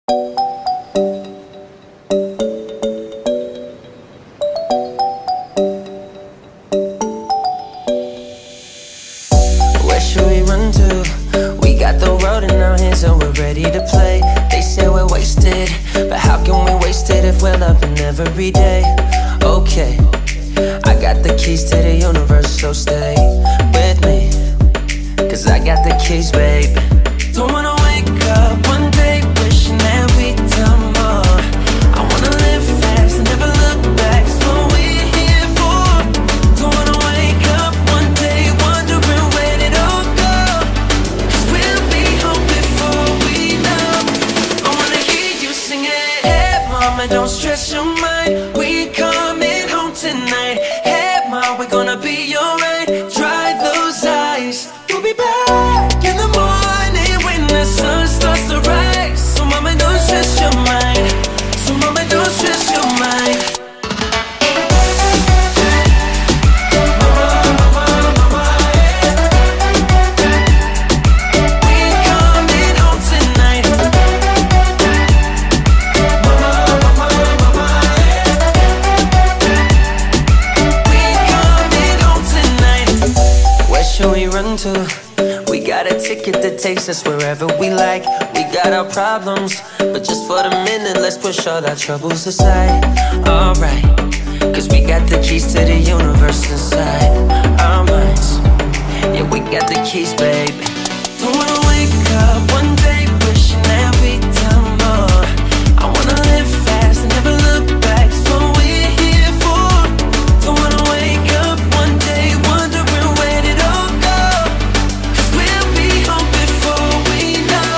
Where should we run to? We got the road in our hands and we're ready to play. They say we're wasted, but how can we waste it if we're loving every day? Okay, I got the keys to the universe, so stay with me, 'cause I got the keys, babe. Don't wanna wake up one day wishing that we'd done more. I wanna live fast and never look back, it's what we're here for. Don't wanna wake up one day wondering where it all go, 'cause we'll be home before we know. I wanna hear you sing it. Hey mama, don't stress your mind, we coming home tonight. Hey mom, we're gonna be alright. Dry those eyes, we'll be back in the morning when the sun starts to rise. So mama, don't stress your mind. So mama, don't stress your mind. We got a ticket that takes us wherever we like. We got our problems, but just for the minute, let's push all our troubles aside. Alright, 'cause we got the keys to the universe inside our minds. Yeah, we got the keys, babe. Don't wanna wake up one day wishing that we'd done more. I wanna live fast and never look back, it's what we're here for. Don't wanna wake up one day wondering where did all go, 'cause we'll be home before we know.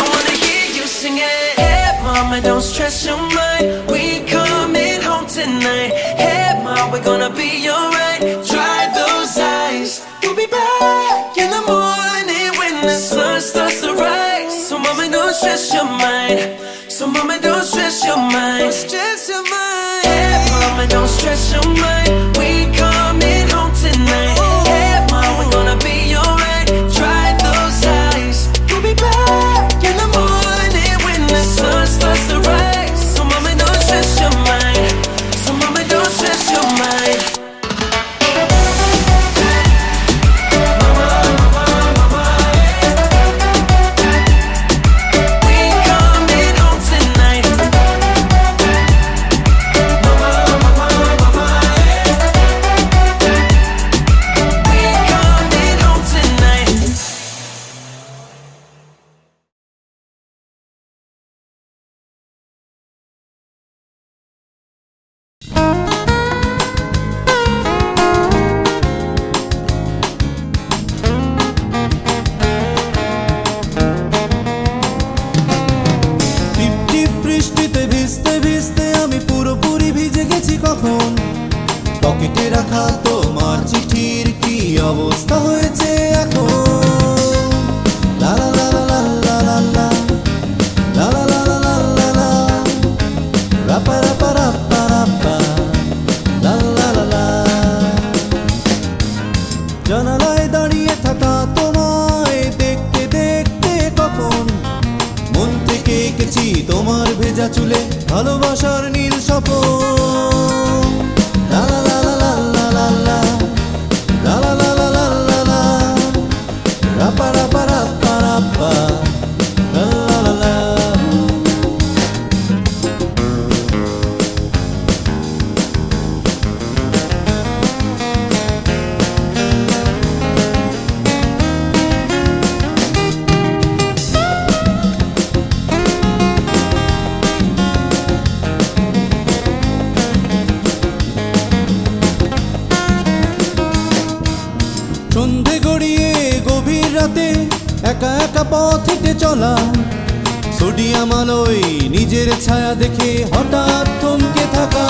I wanna hear you sing it. Hey mama, don't stress your mind, we coming home tonight. Hey mom, we're gonna be alright. Dry those eyes, we'll be back in the morning when the sun starts to rise. So mama, don't stress your mind. So mama, don't stress your mind. Don't stress your mind. Hey mama, don't stress your mind, we coming home tonight. Hey mom, we're gonna be alright. Dry those eyes, we'll be back in the morning when the sun starts to rise. So mama, don't stress your mind. So mama, don't stress your mind. পকেটে রাখা তোমার চিঠির কি অবস্থা হয়েছে এখন? লা লা লা লা লা লা লা লা লা লা লা লা লা লা রাপা রাপা রাপা রাপা লা লা লা লা। জানালায় দাঁড়িয়ে থাকা তোমায় দেখতে দেখতে কখন মন থেকে এঁকেছি তোমার ভেজা চুলে ভালোবাসার নীল Swapan. La la la la la la la la la la la la la la la rapa rapa rapa rapa la la la la। সন্ধে গড়িয়ে গভীর রাতে একা একা পথ হেঁটে চলা, সোডিয়াম আলোয় নিজের ছায়া দেখে হঠাৎ থমকে থাকা,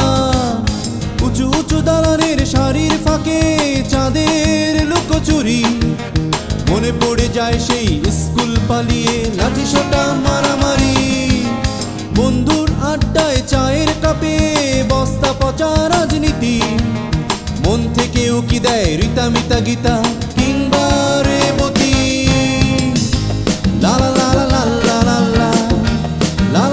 উঁচু উঁচু দালানের শাড়ির ফাঁকে চাঁদের লুকোচুরি, মনে পড়ে যায় সেই স্কুল পালিয়ে লাঠি সোটা মারামারি, বন্ধুর আড্ডায় চায়ের কাপে বস্তা পচা রাজনীতি, মন থেকে উকি দেয় রীতামিতা গীতা কিংবা রেবতী। লা লা লা লা লা লা লা লা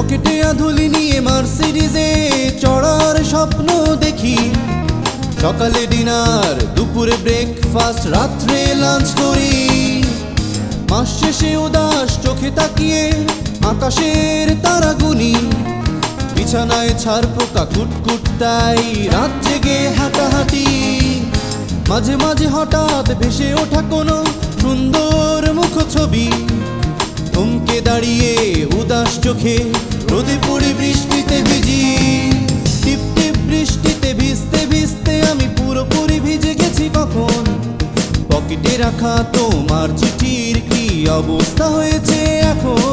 পকেটে আধুলি নিয়ে মার্সিডিজে চড়ার স্বপ্ন দেখি। সকালে ডিনার, দুপুরে ব্রেকফাস্ট, রাত্রে লাঞ্চ করি। মাস শেষে উদাস চোখে তাকিয়ে আকাশের তারা গুনি। বিছানায় ছাড় পোকা কুটকুট, তাই রাত জেগে হাঁটাহাঁটি। মাঝে মাঝে হঠাৎ ভেসে ওঠা কোনো সুন্দর মুখ ছবি। থমকে দাঁড়িয়ে উদাস চোখে রোদে পড়ে বৃষ্টিতে ভিজি। টিপ টিপ বৃষ্টিতে ভিজতে ভিজতে আমি পুরোপুরি ভিজে গেছি কখন। পকেটে রাখা তোমার চিঠির কি অবস্থা হয়েছে এখন?